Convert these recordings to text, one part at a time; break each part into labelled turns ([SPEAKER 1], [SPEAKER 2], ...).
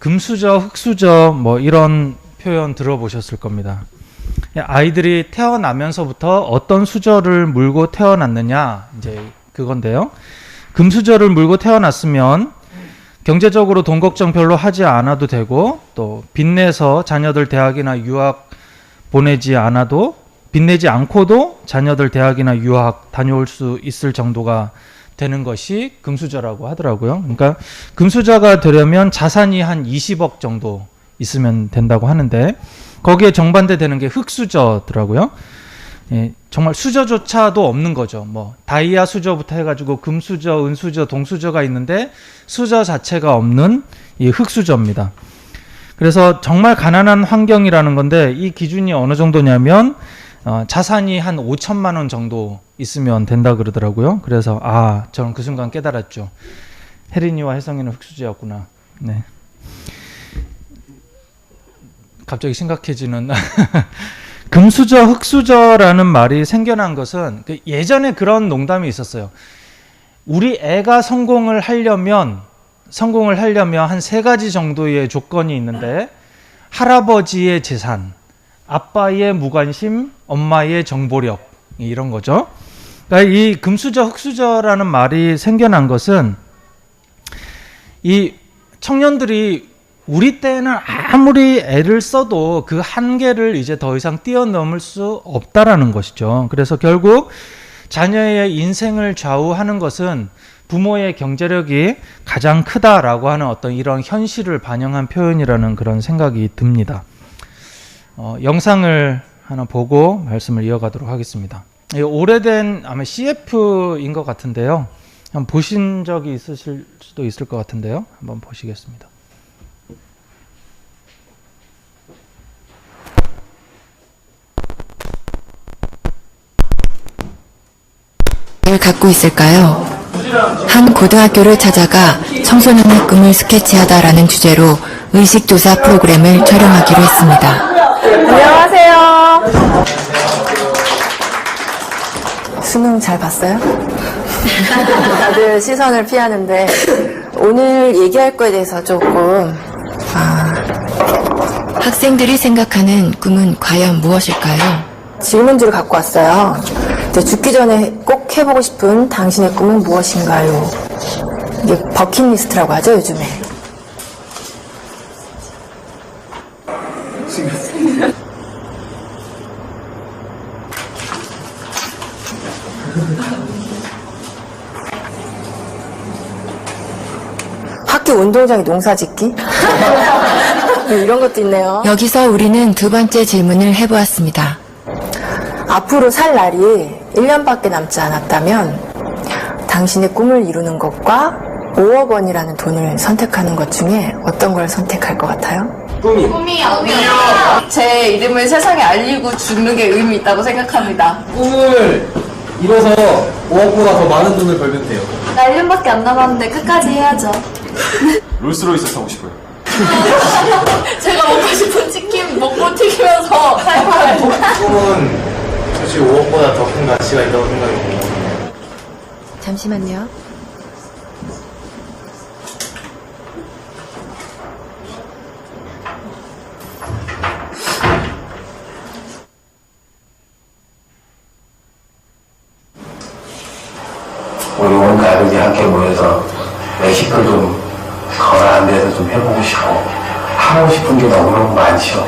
[SPEAKER 1] 금수저, 흙수저 뭐 이런 표현 들어보셨을 겁니다. 아이들이 태어나면서부터 어떤 수저를 물고 태어났느냐 이제 그건데요. 금수저를 물고 태어났으면 경제적으로 돈 걱정 별로 하지 않아도 되고 또 빚내서 자녀들 대학이나 유학 보내지 않아도 빚내지 않고도 자녀들 대학이나 유학 다녀올 수 있을 정도가 되는 것이 금수저라고 하더라고요. 그러니까 금수저가 되려면 자산이 한 20억 정도 있으면 된다고 하는데 거기에 정반대 되는 게 흙수저더라고요. 예, 정말 수저조차도 없는 거죠. 뭐 다이아 수저부터 해가지고 금수저, 은수저, 동수저가 있는데 수저 자체가 없는 이 흙수저입니다. 그래서 정말 가난한 환경이라는 건데 이 기준이 어느 정도냐면 자산이 한 5천만 원 정도 있으면 된다 그러더라고요. 그래서 저는 그 순간 깨달았죠. 혜린이와 혜성이는 흙수저였구나. 네. 갑자기 심각해지는 금수저, 흙수저라는 말이 생겨난 것은 예전에 그런 농담이 있었어요. 우리 애가 성공을 하려면 한 3가지 정도의 조건이 있는데 할아버지의 재산, 아빠의 무관심, 엄마의 정보력 이런 거죠. 그러니까 이 금수저, 흙수저라는 말이 생겨난 것은 이 청년들이 우리 때는 아무리 애를 써도 그 한계를 이제 더 이상 뛰어넘을 수 없다라는 것이죠. 그래서 결국 자녀의 인생을 좌우하는 것은 부모의 경제력이 가장 크다라고 하는 어떤 이런 현실을 반영한 표현이라는 그런 생각이 듭니다. 영상을 하나 보고 말씀을 이어가도록 하겠습니다. 오래된 아마 CF인 것 같은데요. 한번 보신 적이 있으실 수도 있을 것 같은데요. 한번 보시겠습니다.
[SPEAKER 2] 을 갖고 있을까요? 한 고등학교를 찾아가 청소년의 꿈을 스케치하다라는 주제로 의식조사 프로그램을 촬영하기로 했습니다.
[SPEAKER 3] 안녕하세요. 수능 잘 봤어요? 다들 시선을 피하는데 오늘 얘기할 거에 대해서 조금
[SPEAKER 2] 학생들이 생각하는 꿈은 과연 무엇일까요?
[SPEAKER 3] 질문지를 갖고 왔어요. 죽기 전에 꼭 해보고 싶은 당신의 꿈은 무엇인가요? 이게 버킷리스트라고 하죠, 요즘에. 학교 운동장에 농사 짓기? 이런 것도 있네요.
[SPEAKER 2] 여기서 우리는 두 번째 질문을 해보았습니다.
[SPEAKER 3] 앞으로 살 날이 1년밖에 남지 않았다면 당신의 꿈을 이루는 것과 5억 원이라는 돈을 선택하는 것 중에 어떤 걸 선택할 것 같아요?
[SPEAKER 4] 꿈이요. 제 이름을 세상에 알리고 죽는 게 의미 있다고 생각합니다.
[SPEAKER 5] 꿈을 이뤄서 5억보다 더 많은 돈을 벌면 돼요.
[SPEAKER 4] 나 1년밖에 안 남았는데 끝까지 해야죠.
[SPEAKER 6] 롤스로이스 사고 싶어요.
[SPEAKER 4] 제가 먹고 싶은 치킨 먹고 튀기면서 살 거예요.
[SPEAKER 6] 꿈은 사실 5억보다 더 큰 가치가 있다고 생각해요.
[SPEAKER 2] 잠시만요.
[SPEAKER 7] 우리 온 가족이 함께 모여서 외식도 좀 거라한 데서 좀 해보고 싶고 하고 싶은 게 너무너무 많죠.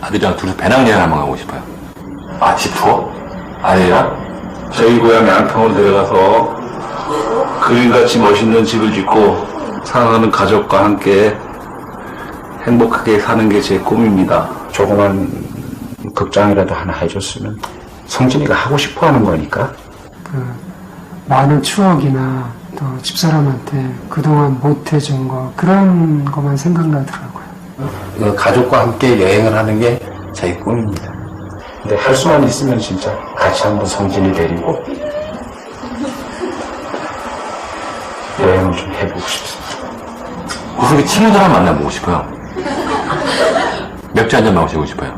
[SPEAKER 8] 아들이랑 둘이 배낭여행 한번 가고 싶어요.
[SPEAKER 7] 집 투어? 아니라 저희 고향 양평으로 내려가서 그림같이 멋있는 집을 짓고 사랑하는 가족과 함께 행복하게 사는 게 제 꿈입니다. 조그만 극장이라도 하나 해줬으면 성진이가 하고 싶어 하는 거니까.
[SPEAKER 9] 많은 추억이나 또 집사람한테 그동안 못 해준 거 그런 것만 생각나더라고요.
[SPEAKER 7] 가족과 함께 여행을 하는 게 제 꿈입니다. 근데 할 수만 있으면 진짜 같이 한번 성진이 데리고 여행을 좀 해보고 싶습니다.
[SPEAKER 8] 무슨 친구들랑 만나보고 싶어요. 맥주 한잔 마시고 싶어요.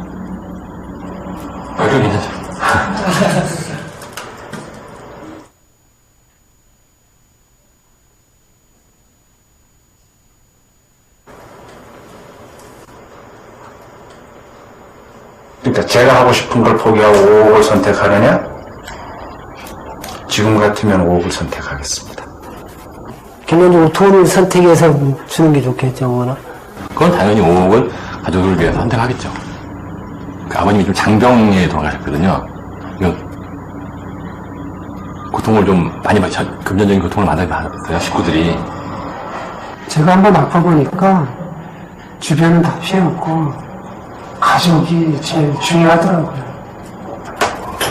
[SPEAKER 8] 맥주 괜찮죠?
[SPEAKER 7] 그러니까 제가 하고 싶은 걸 포기하고 5억을 선택하느냐? 지금 같으면 5억을 선택하겠습니다.
[SPEAKER 9] 결론적으로 돈을 선택해서 주는 게 좋겠죠, 뭐나.
[SPEAKER 8] 그건 당연히 5억을 가족을 위해서 선택하겠죠. 그 아버님이 좀 장병에 돌아가셨거든요. 고통을 좀 많이 금전적인 고통을 많이 받았어요, 식구들이.
[SPEAKER 9] 제가 한번 아파보니까 주변은 다 피해없고 가족이 제일 중요하더라고요.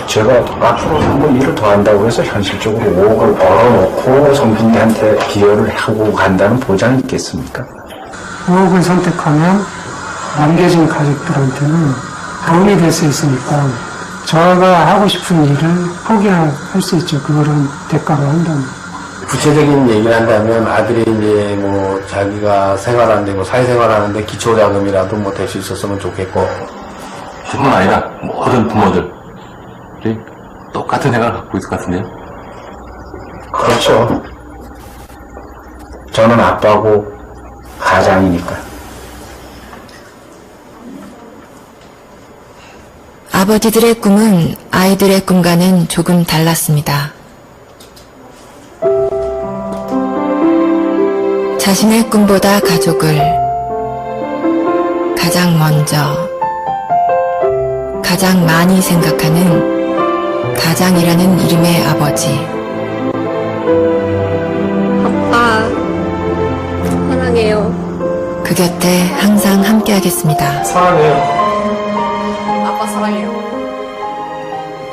[SPEAKER 7] 제가 앞으로 한번 일을 더 한다고 해서 현실적으로 5억을 벌어놓고 성빈이한테 기여를 하고 간다는 보장이 있겠습니까?
[SPEAKER 9] 5억을 선택하면 남겨진 가족들한테는 도움이 될 수 있으니까 저가 하고 싶은 일을 포기할 수 있죠. 그거는 대가로 한다면.
[SPEAKER 6] 구체적인 얘기를 한다면 아들이 이제 뭐 자기가 생활하는데 뭐 사회생활하는데 기초자금이라도 뭐 될 수 있었으면 좋겠고.
[SPEAKER 8] 뿐만 아니라 모든 부모들이 똑같은 생각을 갖고 있을 것 같은데요.
[SPEAKER 7] 그렇죠. 저는 아빠고 가장이니까.
[SPEAKER 2] 아버지들의 꿈은 아이들의 꿈과는 조금 달랐습니다. 자신의 꿈보다 가족을 가장 먼저, 가장 많이 생각하는 가장이라는 이름의 아버지.
[SPEAKER 10] 아빠, 사랑해요.
[SPEAKER 2] 그 곁에 항상 함께하겠습니다.
[SPEAKER 5] 사랑해요.
[SPEAKER 4] 아빠 사랑해요.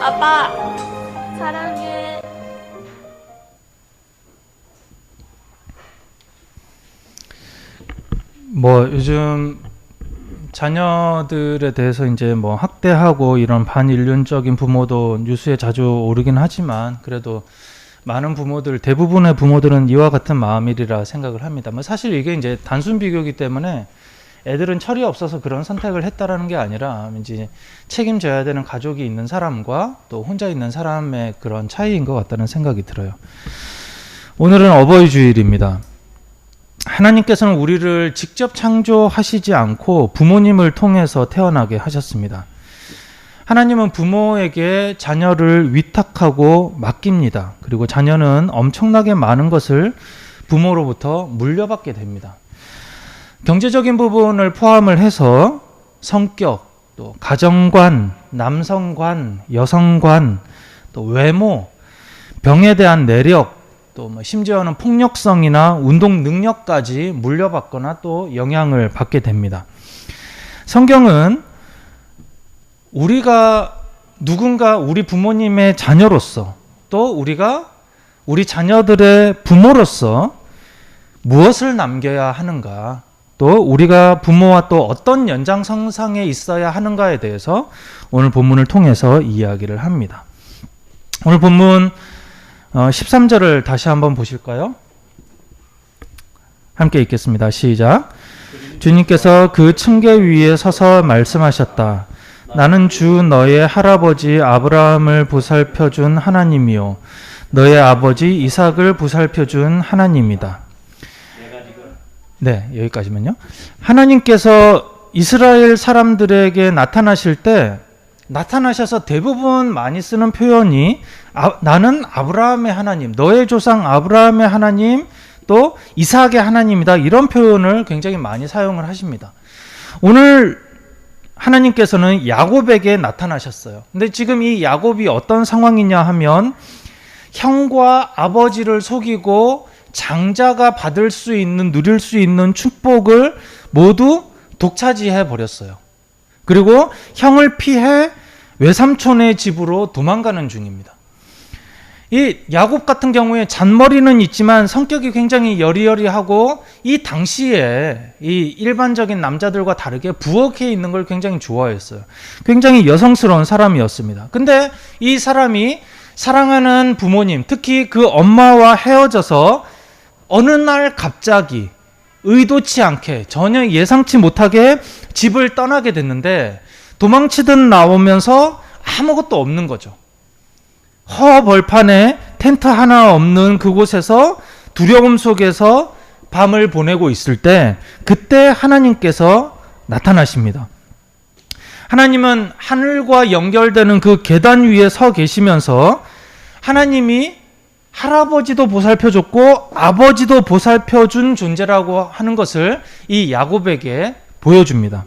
[SPEAKER 10] 아빠, 사랑해.
[SPEAKER 1] 뭐 요즘 자녀들에 대해서 이제 뭐 학대하고 이런 반인륜적인 부모도 뉴스에 자주 오르긴 하지만 그래도 많은 부모들, 대부분의 부모들은 이와 같은 마음이리라 생각을 합니다. 뭐 사실 이게 이제 단순 비교이기 때문에 애들은 철이 없어서 그런 선택을 했다라는 게 아니라 이제 책임져야 되는 가족이 있는 사람과 또 혼자 있는 사람의 그런 차이인 것 같다는 생각이 들어요. 오늘은 어버이 주일입니다. 하나님께서는 우리를 직접 창조하시지 않고 부모님을 통해서 태어나게 하셨습니다. 하나님은 부모에게 자녀를 위탁하고 맡깁니다. 그리고 자녀는 엄청나게 많은 것을 부모로부터 물려받게 됩니다. 경제적인 부분을 포함을 해서 성격, 또 가정관, 남성관, 여성관, 또 외모, 병에 대한 내력, 또 뭐 심지어는 폭력성이나 운동 능력까지 물려받거나 또 영향을 받게 됩니다. 성경은 우리가 누군가 우리 부모님의 자녀로서 또 우리가 우리 자녀들의 부모로서 무엇을 남겨야 하는가, 또 우리가 부모와 또 어떤 연장선상에 있어야 하는가에 대해서 오늘 본문을 통해서 이야기를 합니다. 오늘 본문 13절을 다시 한번 보실까요? 함께 읽겠습니다. 시작. 주님께서 그 층계 위에 서서 말씀하셨다. 나는 주 너의 할아버지 아브라함을 보살펴준 하나님이요 너의 아버지 이삭을 보살펴준 하나님이다. 네, 여기까지면요. 하나님께서 이스라엘 사람들에게 나타나실 때 나타나셔서 대부분 많이 쓰는 표현이 나는 아브라함의 하나님, 너의 조상 아브라함의 하나님, 또 이삭의 하나님이다. 이런 표현을 굉장히 많이 사용을 하십니다. 오늘 하나님께서는 야곱에게 나타나셨어요. 근데 지금 이 야곱이 어떤 상황이냐 하면 형과 아버지를 속이고 장자가 받을 수 있는, 누릴 수 있는 축복을 모두 독차지해 버렸어요. 그리고 형을 피해 외삼촌의 집으로 도망가는 중입니다. 이 야곱 같은 경우에 잔머리는 있지만 성격이 굉장히 여리여리하고 이 당시에 이 일반적인 남자들과 다르게 부엌에 있는 걸 굉장히 좋아했어요. 굉장히 여성스러운 사람이었습니다. 근데 이 사람이 사랑하는 부모님, 특히 그 엄마와 헤어져서 어느 날 갑자기 의도치 않게 전혀 예상치 못하게 집을 떠나게 됐는데 도망치듯 나오면서 아무것도 없는 거죠. 허벌판에 텐트 하나 없는 그곳에서 두려움 속에서 밤을 보내고 있을 때 그때 하나님께서 나타나십니다. 하나님은 하늘과 연결되는 그 계단 위에 서 계시면서 하나님이 할아버지도 보살펴줬고 아버지도 보살펴준 존재라고 하는 것을 이 야곱에게 보여줍니다.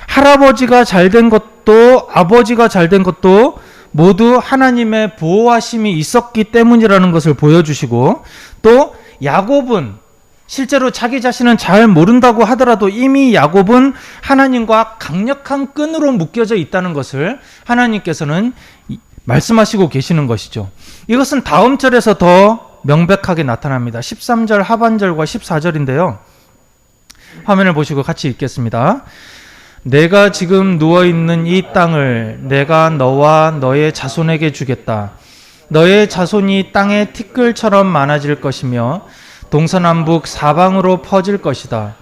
[SPEAKER 1] 할아버지가 잘된 것도 아버지가 잘된 것도 모두 하나님의 보호하심이 있었기 때문이라는 것을 보여주시고, 또 야곱은 실제로 자기 자신은 잘 모른다고 하더라도 이미 야곱은 하나님과 강력한 끈으로 묶여져 있다는 것을 하나님께서는 말씀하시고 계시는 것이죠. 이것은 다음 절에서 더 명백하게 나타납니다. 13절 하반절과 14절인데요. 화면을 보시고 같이 읽겠습니다. 내가 지금 누워있는 이 땅을 내가 너와 너의 자손에게 주겠다. 너의 자손이 땅의 티끌처럼 많아질 것이며 동서남북 사방으로 퍼질 것이다.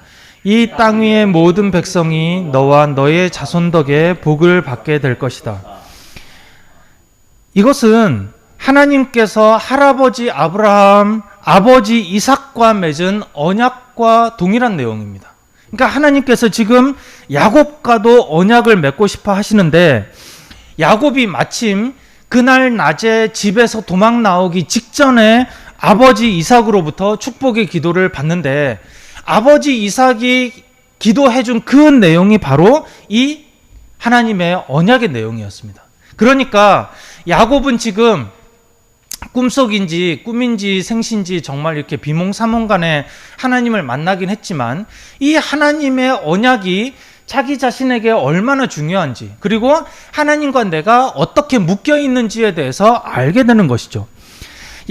[SPEAKER 1] 이 땅 위의 모든 백성이 너와 너의 자손 덕에 복을 받게 될 것이다. 이것은 하나님께서 할아버지 아브라함, 아버지 이삭과 맺은 언약과 동일한 내용입니다. 그러니까 하나님께서 지금 야곱과도 언약을 맺고 싶어 하시는데, 야곱이 마침 그날 낮에 집에서 도망 나오기 직전에 아버지 이삭으로부터 축복의 기도를 받는데, 아버지 이삭이 기도해준 그 내용이 바로 이 하나님의 언약의 내용이었습니다. 그러니까 야곱은 지금 꿈속인지 꿈인지 생신지 정말 이렇게 비몽사몽간에 하나님을 만나긴 했지만, 이 하나님의 언약이 자기 자신에게 얼마나 중요한지, 그리고 하나님과 내가 어떻게 묶여 있는지에 대해서 알게 되는 것이죠.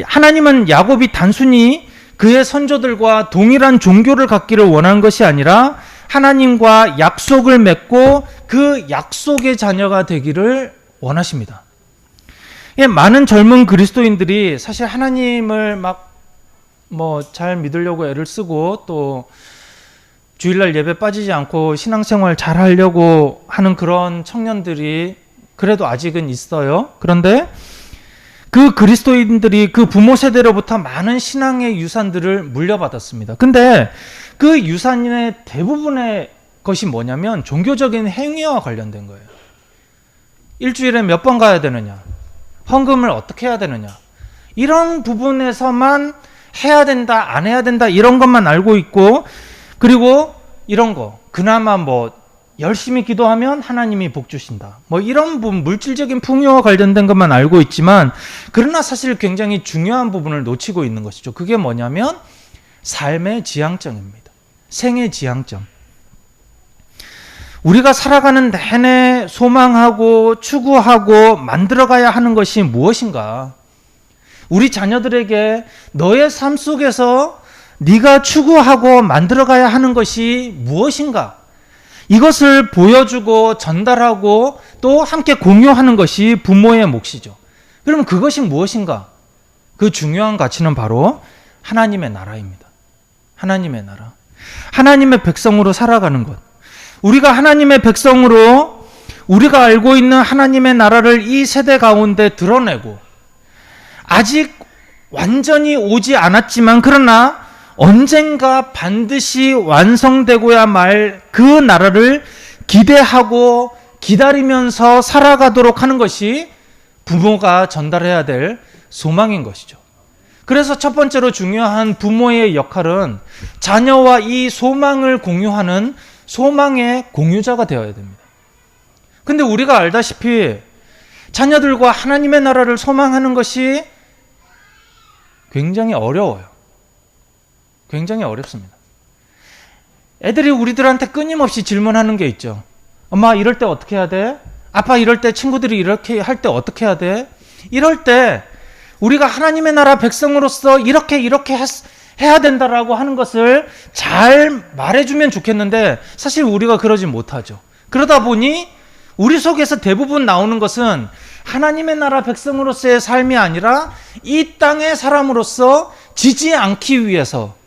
[SPEAKER 1] 하나님은 야곱이 단순히 그의 선조들과 동일한 종교를 갖기를 원하는 것이 아니라 하나님과 약속을 맺고 그 약속의 자녀가 되기를 원하십니다. 많은 젊은 그리스도인들이 사실 하나님을 막 잘 믿으려고 애를 쓰고, 또 주일날 예배 빠지지 않고 신앙생활 잘 하려고 하는 그런 청년들이 그래도 아직은 있어요. 그런데 그 그리스도인들이 그 부모 세대로부터 많은 신앙의 유산들을 물려받았습니다. 근데 그 유산의 대부분의 것이 뭐냐면 종교적인 행위와 관련된 거예요. 일주일에 몇 번 가야 되느냐, 헌금을 어떻게 해야 되느냐, 이런 부분에서만 해야 된다, 안 해야 된다, 이런 것만 알고 있고, 그리고 이런 거, 그나마 열심히 기도하면 하나님이 복 주신다, 이런 부분, 물질적인 풍요와 관련된 것만 알고 있지만, 그러나 사실 굉장히 중요한 부분을 놓치고 있는 것이죠. 그게 뭐냐면 삶의 지향점입니다. 생의 지향점. 우리가 살아가는 내내 소망하고 추구하고 만들어가야 하는 것이 무엇인가? 우리 자녀들에게 너의 삶 속에서 네가 추구하고 만들어가야 하는 것이 무엇인가? 이것을 보여주고 전달하고 또 함께 공유하는 것이 부모의 몫이죠. 그럼 그것이 무엇인가? 그 중요한 가치는 바로 하나님의 나라입니다. 하나님의 나라. 하나님의 백성으로 살아가는 것. 우리가 하나님의 백성으로 우리가 알고 있는 하나님의 나라를 이 세대 가운데 드러내고, 아직 완전히 오지 않았지만 그러나 언젠가 반드시 완성되고야 말 그 나라를 기대하고 기다리면서 살아가도록 하는 것이 부모가 전달해야 될 소망인 것이죠. 그래서 첫 번째로 중요한 부모의 역할은 자녀와 이 소망을 공유하는 소망의 공유자가 되어야 됩니다. 근데 우리가 알다시피 자녀들과 하나님의 나라를 소망하는 것이 굉장히 어려워요. 굉장히 어렵습니다. 애들이 우리들한테 끊임없이 질문하는 게 있죠. 엄마, 이럴 때 어떻게 해야 돼? 아빠, 이럴 때 친구들이 이렇게 할 때 어떻게 해야 돼? 이럴 때 우리가 하나님의 나라 백성으로서 이렇게 해야 된다라고 하는 것을 잘 말해주면 좋겠는데, 사실 우리가 그러지 못하죠. 그러다 보니 우리 속에서 대부분 나오는 것은 하나님의 나라 백성으로서의 삶이 아니라 이 땅의 사람으로서 지지 않기 위해서,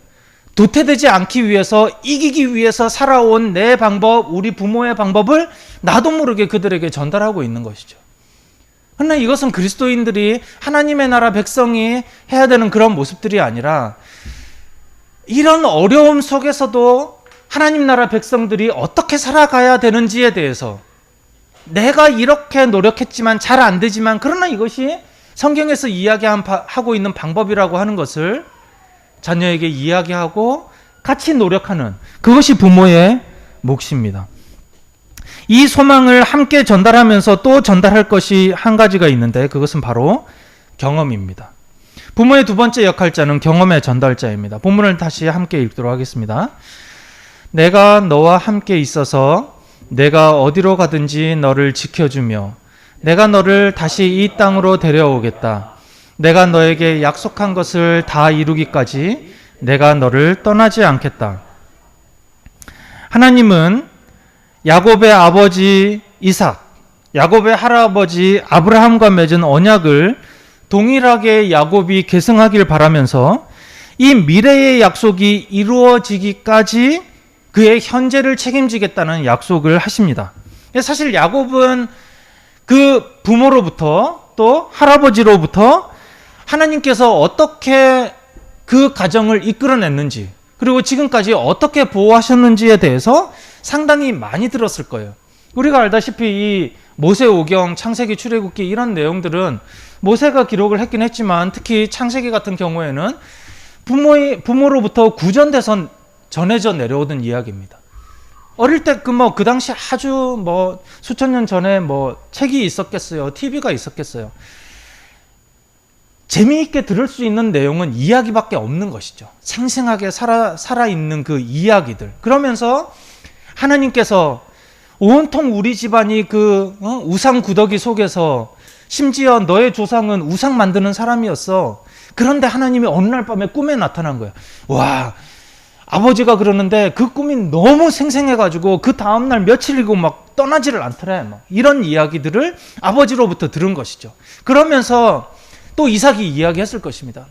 [SPEAKER 1] 도태되지 않기 위해서, 이기기 위해서 살아온 내 방법, 우리 부모의 방법을 나도 모르게 그들에게 전달하고 있는 것이죠. 그러나 이것은 그리스도인들이 하나님의 나라 백성이 해야 되는 그런 모습들이 아니라, 이런 어려움 속에서도 하나님 나라 백성들이 어떻게 살아가야 되는지에 대해서 내가 이렇게 노력했지만 잘 안 되지만 그러나 이것이 성경에서 이야기하고 있는 방법이라고 하는 것을 자녀에게 이야기하고 같이 노력하는 그것이 부모의 몫입니다. 이 소망을 함께 전달하면서 또 전달할 것이 한 가지가 있는데 그것은 바로 경험입니다. 부모의 두 번째 역할자는 경험의 전달자입니다. 본문을 다시 함께 읽도록 하겠습니다. 내가 너와 함께 있어서 내가 어디로 가든지 너를 지켜주며 내가 너를 다시 이 땅으로 데려오겠다. 내가 너에게 약속한 것을 다 이루기까지 내가 너를 떠나지 않겠다. 하나님은 야곱의 아버지 이삭, 야곱의 할아버지 아브라함과 맺은 언약을 동일하게 야곱이 계승하길 바라면서 이 미래의 약속이 이루어지기까지 그의 현재를 책임지겠다는 약속을 하십니다. 사실 야곱은 그 부모로부터 또 할아버지로부터 하나님께서 어떻게 그 가정을 이끌어냈는지 그리고 지금까지 어떻게 보호하셨는지에 대해서 상당히 많이 들었을 거예요. 우리가 알다시피 이 모세오경, 창세기, 출애굽기 이런 내용들은 모세가 기록을 했긴 했지만 특히 창세기 같은 경우에는 부모로부터 구전돼서 전해져 내려오던 이야기입니다. 어릴 때 그 당시 아주 수천 년 전에 책이 있었겠어요. TV가 있었겠어요. 재미있게 들을 수 있는 내용은 이야기밖에 없는 것이죠. 생생하게 살아있는 그 이야기들. 그러면서 하나님께서 온통 우리 집안이 그 우상 구더기 속에서 심지어 너의 조상은 우상 만드는 사람이었어. 그런데 하나님이 어느 날 밤에 꿈에 나타난 거야. 와, 아버지가 그러는데 그 꿈이 너무 생생해가지고 그 다음날 며칠이고 막 떠나지를 않더래. 이런 이야기들을 아버지로부터 들은 것이죠. 그러면서 또 이삭이 이야기했을 것입니다.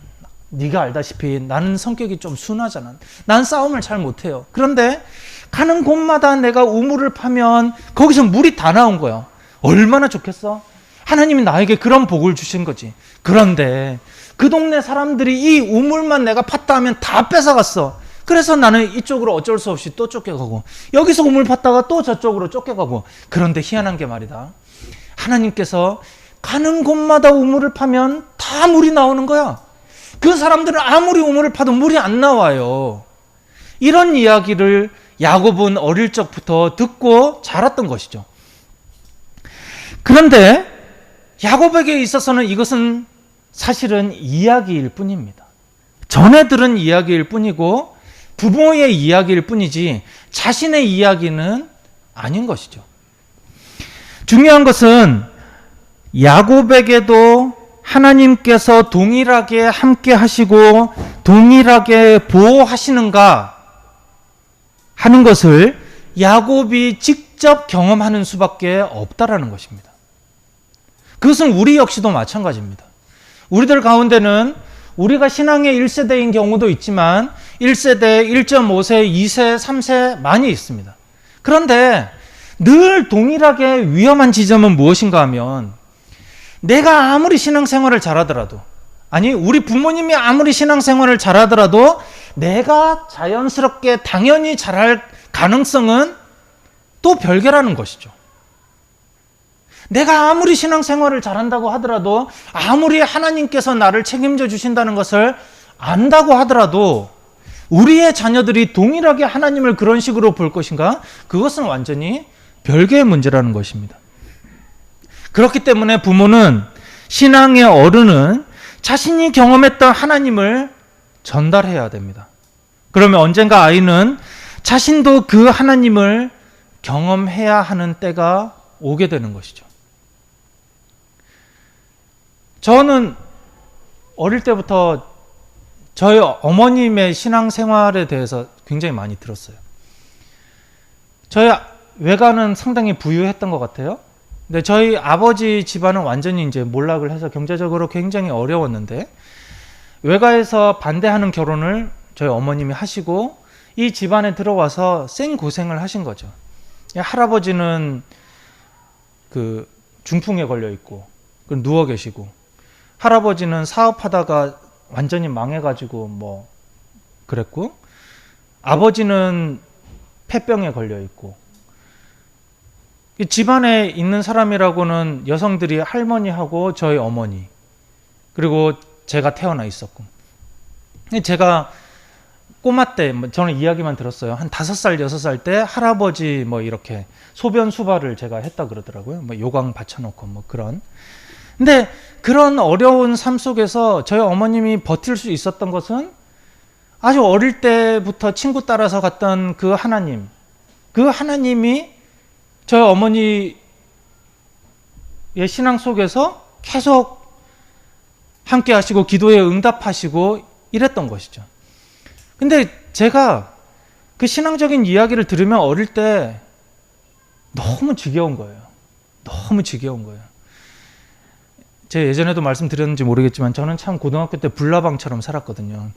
[SPEAKER 1] 네가 알다시피 나는 성격이 좀 순하잖아. 난 싸움을 잘 못해요. 그런데 가는 곳마다 내가 우물을 파면 거기서 물이 다 나온 거야. 얼마나 좋겠어? 하나님이 나에게 그런 복을 주신 거지. 그런데 그 동네 사람들이 이 우물만 내가 팠다 하면 다 뺏어갔어. 그래서 나는 이쪽으로 어쩔 수 없이 또 쫓겨가고 여기서 우물 팠다가 또 저쪽으로 쫓겨가고. 그런데 희한한 게 말이다. 하나님께서 가는 곳마다 우물을 파면 다 물이 나오는 거야. 그 사람들은 아무리 우물을 파도 물이 안 나와요. 이런 이야기를 야곱은 어릴 적부터 듣고 자랐던 것이죠. 그런데 야곱에게 있어서는 이것은 사실은 이야기일 뿐입니다. 전에 들은 이야기일 뿐이고 부모의 이야기일 뿐이지 자신의 이야기는 아닌 것이죠. 중요한 것은 야곱에게도 하나님께서 동일하게 함께 하시고 동일하게 보호하시는가 하는 것을 야곱이 직접 경험하는 수밖에 없다라는 것입니다. 그것은 우리 역시도 마찬가지입니다. 우리들 가운데는 우리가 신앙의 1세대인 경우도 있지만 1세대, 1.5세, 2세, 3세 많이 있습니다. 그런데 늘 동일하게 위험한 지점은 무엇인가 하면 내가 아무리 신앙생활을 잘하더라도 아니 우리 부모님이 아무리 신앙생활을 잘하더라도 내가 자연스럽게 당연히 잘할 가능성은 또 별개라는 것이죠. 내가 아무리 신앙생활을 잘한다고 하더라도 아무리 하나님께서 나를 책임져 주신다는 것을 안다고 하더라도 우리의 자녀들이 동일하게 하나님을 그런 식으로 볼 것인가? 그것은 완전히 별개의 문제라는 것입니다. 그렇기 때문에 부모는 신앙의 어른은 자신이 경험했던 하나님을 전달해야 됩니다. 그러면 언젠가 아이는 자신도 그 하나님을 경험해야 하는 때가 오게 되는 것이죠. 저는 어릴 때부터 저희 어머님의 신앙생활에 대해서 굉장히 많이 들었어요. 저희 외가는 상당히 부유했던 것 같아요. 근데 저희 아버지 집안은 완전히 이제 몰락을 해서 경제적으로 굉장히 어려웠는데 외가에서 반대하는 결혼을 저희 어머님이 하시고 이 집안에 들어와서 생고생을 하신 거죠. 할아버지는 그 중풍에 걸려 있고 누워 계시고 할아버지는 사업하다가 완전히 망해가지고 그랬고 아버지는 폐병에 걸려 있고 이 집안에 있는 사람이라고는 여성들이 할머니하고 저희 어머니, 그리고 제가 태어나 있었고, 제가 꼬마 때 저는 이야기만 들었어요. 한 5살, 6살 때 할아버지 뭐 이렇게 소변 수발을 제가 했다 그러더라고요. 뭐 요강 받쳐놓고 뭐 그런. 근데 그런 어려운 삶 속에서 저희 어머님이 버틸 수 있었던 것은 아주 어릴 때부터 친구 따라서 갔던 그 하나님, 그 하나님이 저희 어머니의 신앙 속에서 계속 함께 하시고 기도에 응답하시고 이랬던 것이죠. 근데 제가 그 신앙적인 이야기를 들으면 어릴 때 너무 지겨운 거예요. 너무 지겨운 거예요. 제가 예전에도 말씀드렸는지 모르겠지만 저는 참 고등학교 때 불나방처럼 살았거든요.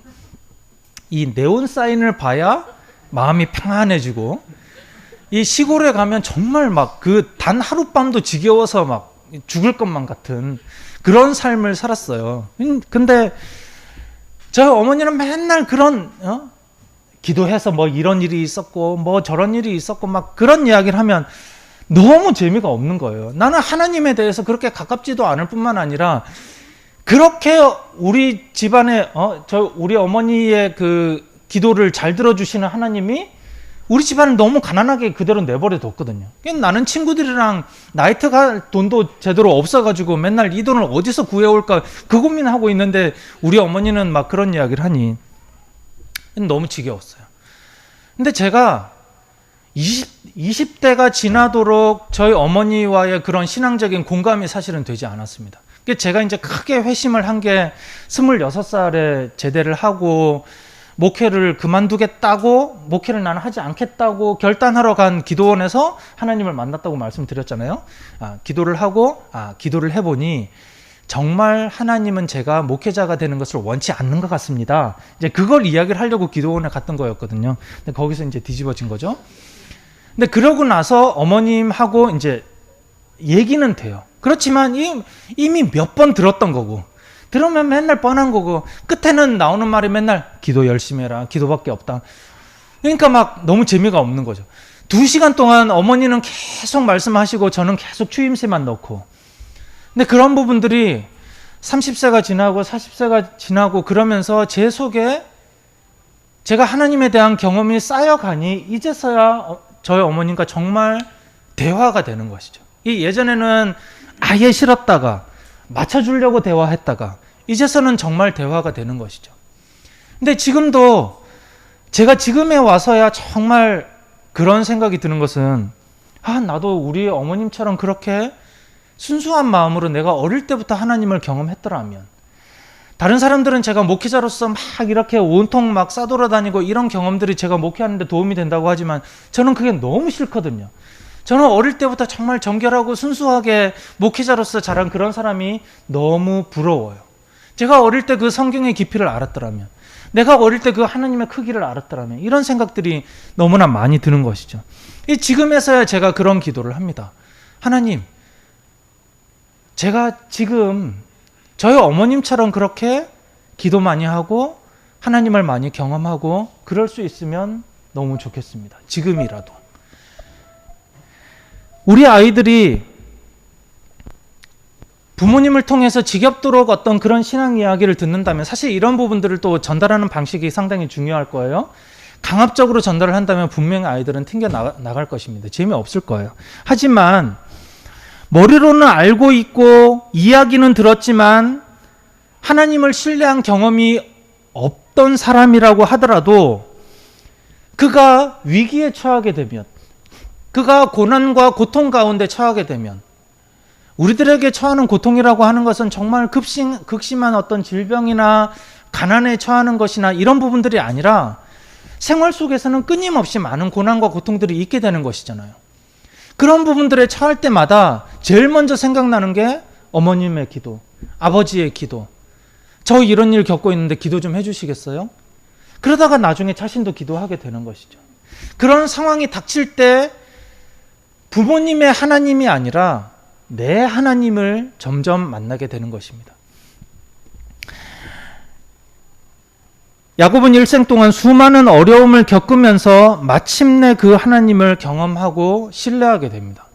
[SPEAKER 1] 이 네온 사인을 봐야 마음이 평안해지고, 이 시골에 가면 정말 막 그 단 하룻밤도 지겨워서 막 죽을 것만 같은 그런 삶을 살았어요. 근데 저희 어머니는 맨날 그런 기도해서 뭐 이런 일이 있었고 뭐 저런 일이 있었고 막 그런 이야기를 하면 너무 재미가 없는 거예요. 나는 하나님에 대해서 그렇게 가깝지도 않을 뿐만 아니라 그렇게 우리 집안에 우리 어머니의 그 기도를 잘 들어주시는 하나님이 우리 집안을 너무 가난하게 그대로 내버려 뒀거든요. 나는 친구들이랑 나이트 갈 돈도 제대로 없어가지고 맨날 이 돈을 어디서 구해올까 그 고민하고 있는데 우리 어머니는 막 그런 이야기를 하니 너무 지겨웠어요. 근데 제가 20대가 지나도록 저희 어머니와의 그런 신앙적인 공감이 사실은 되지 않았습니다. 제가 이제 크게 회심을 한 게 26살에 제대를 하고 목회를 그만두겠다고, 목회를 나는 하지 않겠다고 결단하러 간 기도원에서 하나님을 만났다고 말씀드렸잖아요. 기도를 하고 기도를 해보니 정말 하나님은 제가 목회자가 되는 것을 원치 않는 것 같습니다. 이제 그걸 이야기를 하려고 기도원에 갔던 거였거든요. 근데 거기서 이제 뒤집어진 거죠. 근데 그러고 나서 어머님하고 이제 얘기는 돼요. 그렇지만 이미 몇 번 들었던 거고, 들으면 맨날 뻔한 거고, 끝에는 나오는 말이 맨날 기도 열심히 해라, 기도밖에 없다. 그러니까 막 너무 재미가 없는 거죠. 2시간 동안 어머니는 계속 말씀하시고 저는 계속 추임새만 넣고, 근데 그런 부분들이 30세가 지나고 40세가 지나고 그러면서 제 속에 제가 하나님에 대한 경험이 쌓여가니 이제서야 저희 어머님과 정말 대화가 되는 것이죠. 예전에는 아예 싫었다가 맞춰주려고 대화했다가 이제서는 정말 대화가 되는 것이죠. 근데 지금도 제가 지금에 와서야 정말 그런 생각이 드는 것은 나도 우리 어머님처럼 그렇게 순수한 마음으로 내가 어릴 때부터 하나님을 경험했더라면, 다른 사람들은 제가 목회자로서 막 이렇게 온통 막 싸돌아다니고 이런 경험들이 제가 목회하는데 도움이 된다고 하지만 저는 그게 너무 싫거든요. 저는 어릴 때부터 정말 정결하고 순수하게 목회자로서 자란 그런 사람이 너무 부러워요. 제가 어릴 때 그 성경의 깊이를 알았더라면, 내가 어릴 때 그 하나님의 크기를 알았더라면, 이런 생각들이 너무나 많이 드는 것이죠. 지금에서야 제가 그런 기도를 합니다. 하나님, 제가 지금 저희 어머님처럼 그렇게 기도 많이 하고 하나님을 많이 경험하고 그럴 수 있으면 너무 좋겠습니다. 지금이라도. 우리 아이들이 부모님을 통해서 지겹도록 어떤 그런 신앙 이야기를 듣는다면 사실 이런 부분들을 또 전달하는 방식이 상당히 중요할 거예요. 강압적으로 전달을 한다면 분명히 아이들은 튕겨 나갈 것입니다. 재미없을 거예요. 하지만 머리로는 알고 있고 이야기는 들었지만 하나님을 신뢰한 경험이 없던 사람이라고 하더라도 그가 위기에 처하게 되면, 그가 고난과 고통 가운데 처하게 되면, 우리들에게 처하는 고통이라고 하는 것은 정말 극심한 어떤 질병이나 가난에 처하는 것이나 이런 부분들이 아니라 생활 속에서는 끊임없이 많은 고난과 고통들이 있게 되는 것이잖아요. 그런 부분들에 처할 때마다 제일 먼저 생각나는 게 어머님의 기도, 아버지의 기도. 저 이런 일 겪고 있는데 기도 좀 해주시겠어요? 그러다가 나중에 자신도 기도하게 되는 것이죠. 그런 상황이 닥칠 때 부모님의 하나님이 아니라 내 하나님을 점점 만나게 되는 것입니다. 야곱은 일생 동안 수많은 어려움을 겪으면서 마침내 그 하나님을 경험하고 신뢰하게 됩니다.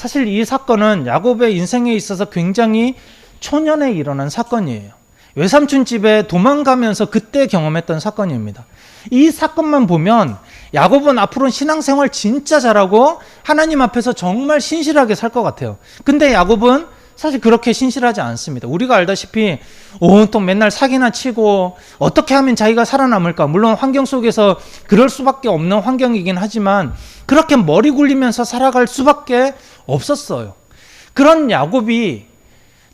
[SPEAKER 1] 사실 이 사건은 야곱의 인생에 있어서 굉장히 초년에 일어난 사건이에요. 외삼촌 집에 도망가면서 그때 경험했던 사건입니다. 이 사건만 보면 야곱은 앞으로 신앙생활 진짜 잘하고 하나님 앞에서 정말 신실하게 살 것 같아요. 근데 야곱은 사실 그렇게 신실하지 않습니다. 우리가 알다시피 온통 맨날 사기나 치고 어떻게 하면 자기가 살아남을까? 물론 환경 속에서 그럴 수밖에 없는 환경이긴 하지만 그렇게 머리 굴리면서 살아갈 수밖에 없었어요. 그런 야곱이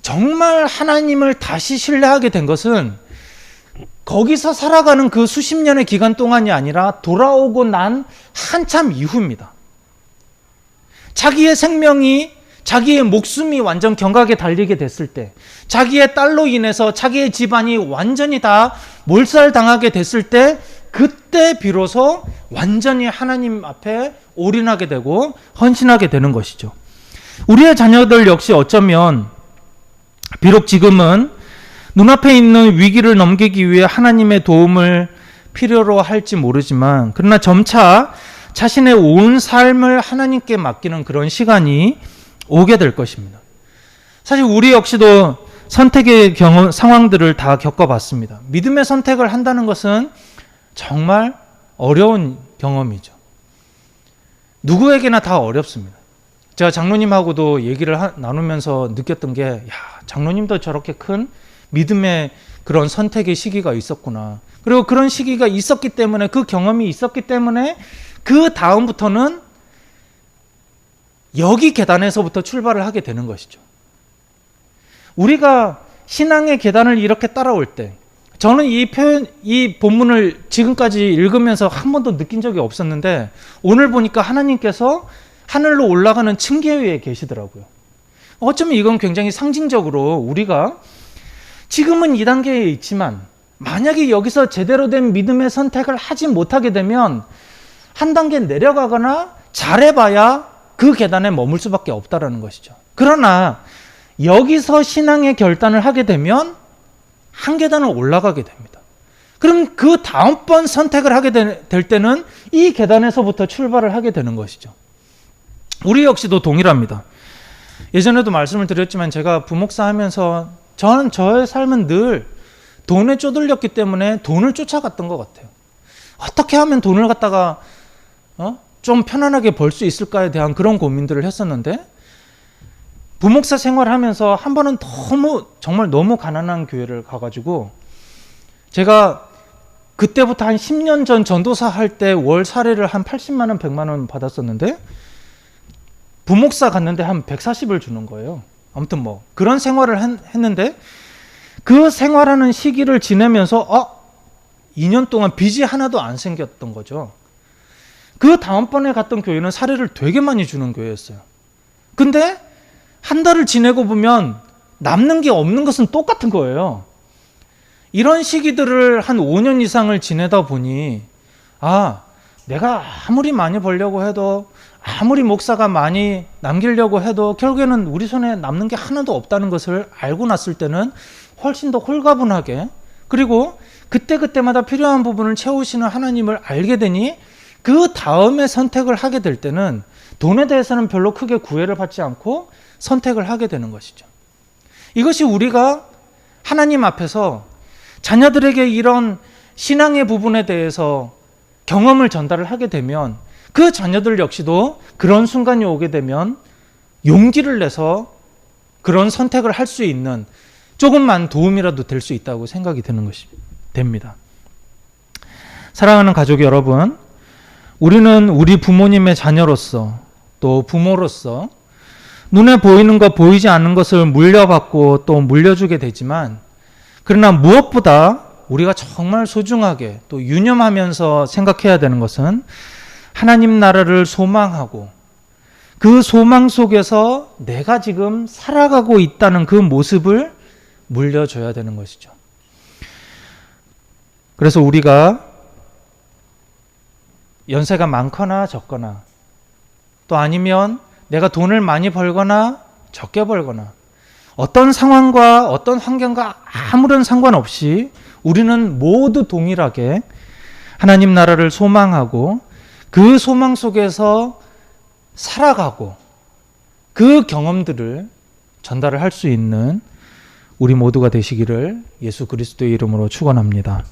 [SPEAKER 1] 정말 하나님을 다시 신뢰하게 된 것은 거기서 살아가는 그 수십 년의 기간 동안이 아니라 돌아오고 난 한참 이후입니다. 자기의 생명이, 자기의 목숨이 완전 경각에 달리게 됐을 때, 자기의 딸로 인해서 자기의 집안이 완전히 다 몰살당하게 됐을 때, 그때 비로소 완전히 하나님 앞에 올인하게 되고 헌신하게 되는 것이죠. 우리의 자녀들 역시 어쩌면 비록 지금은 눈앞에 있는 위기를 넘기기 위해 하나님의 도움을 필요로 할지 모르지만 그러나 점차 자신의 온 삶을 하나님께 맡기는 그런 시간이 오게 될 것입니다. 사실 우리 역시도 선택의 상황들을 다 겪어봤습니다. 믿음의 선택을 한다는 것은 정말 어려운 경험이죠. 누구에게나 다 어렵습니다. 제가 장로님하고도 얘기를 나누면서 느꼈던 게, 야, 장로님도 저렇게 큰 믿음의 그런 선택의 시기가 있었구나. 그리고 그런 시기가 있었기 때문에, 그 경험이 있었기 때문에 그 다음부터는 여기 계단에서부터 출발을 하게 되는 것이죠. 우리가 신앙의 계단을 이렇게 따라올 때, 저는 이 본문을 지금까지 읽으면서 한 번도 느낀 적이 없었는데 오늘 보니까 하나님께서 하늘로 올라가는 층계 위에 계시더라고요. 어쩌면 이건 굉장히 상징적으로 우리가 지금은 이 단계에 있지만 만약에 여기서 제대로 된 믿음의 선택을 하지 못하게 되면 한 단계 내려가거나 잘해봐야 그 계단에 머물 수밖에 없다라는 것이죠. 그러나 여기서 신앙의 결단을 하게 되면 한 계단을 올라가게 됩니다. 그럼 그 다음번 선택을 하게 될 때는 이 계단에서부터 출발을 하게 되는 것이죠. 우리 역시도 동일합니다. 예전에도 말씀을 드렸지만 제가 부목사 하면서 저는 저의 삶은 늘 돈에 쪼들렸기 때문에 돈을 쫓아갔던 것 같아요. 어떻게 하면 돈을 갖다가 좀 편안하게 벌 수 있을까에 대한 그런 고민들을 했었는데 부목사 생활하면서 한 번은 정말 너무 가난한 교회를 가가지고 제가 그때부터 한 10년 전 전도사 할 때 월 사례를 한 80만 원, 100만 원 받았었는데 부목사 갔는데 한 140을 주는 거예요. 아무튼 뭐 그런 생활을 했는데 그 생활하는 시기를 지내면서 2년 동안 빚이 하나도 안 생겼던 거죠. 그 다음번에 갔던 교회는 사례를 되게 많이 주는 교회였어요. 근데 한 달을 지내고 보면 남는 게 없는 것은 똑같은 거예요. 이런 시기들을 한 5년 이상을 지내다 보니 내가 아무리 많이 벌려고 해도 아무리 목사가 많이 남기려고 해도 결국에는 우리 손에 남는 게 하나도 없다는 것을 알고 났을 때는 훨씬 더 홀가분하게 그리고 그때그때마다 필요한 부분을 채우시는 하나님을 알게 되니 그 다음에 선택을 하게 될 때는 돈에 대해서는 별로 크게 구애를 받지 않고 선택을 하게 되는 것이죠. 이것이 우리가 하나님 앞에서 자녀들에게 이런 신앙의 부분에 대해서 경험을 전달을 하게 되면 그 자녀들 역시도 그런 순간이 오게 되면 용기를 내서 그런 선택을 할 수 있는 조금만 도움이라도 될 수 있다고 생각이 드는 것이 됩니다. 사랑하는 가족 여러분, 우리는 우리 부모님의 자녀로서 또 부모로서 눈에 보이는 것 보이지 않는 것을 물려받고 또 물려주게 되지만 그러나 무엇보다 우리가 정말 소중하게 또 유념하면서 생각해야 되는 것은 하나님 나라를 소망하고 그 소망 속에서 내가 지금 살아가고 있다는 그 모습을 물려줘야 되는 것이죠. 그래서 우리가 연세가 많거나 적거나 또 아니면 내가 돈을 많이 벌거나 적게 벌거나 어떤 상황과 어떤 환경과 아무런 상관없이 우리는 모두 동일하게 하나님 나라를 소망하고 그 소망 속에서 살아가고 그 경험들을 전달을 할 수 있는 우리 모두가 되시기를 예수 그리스도의 이름으로 축원합니다.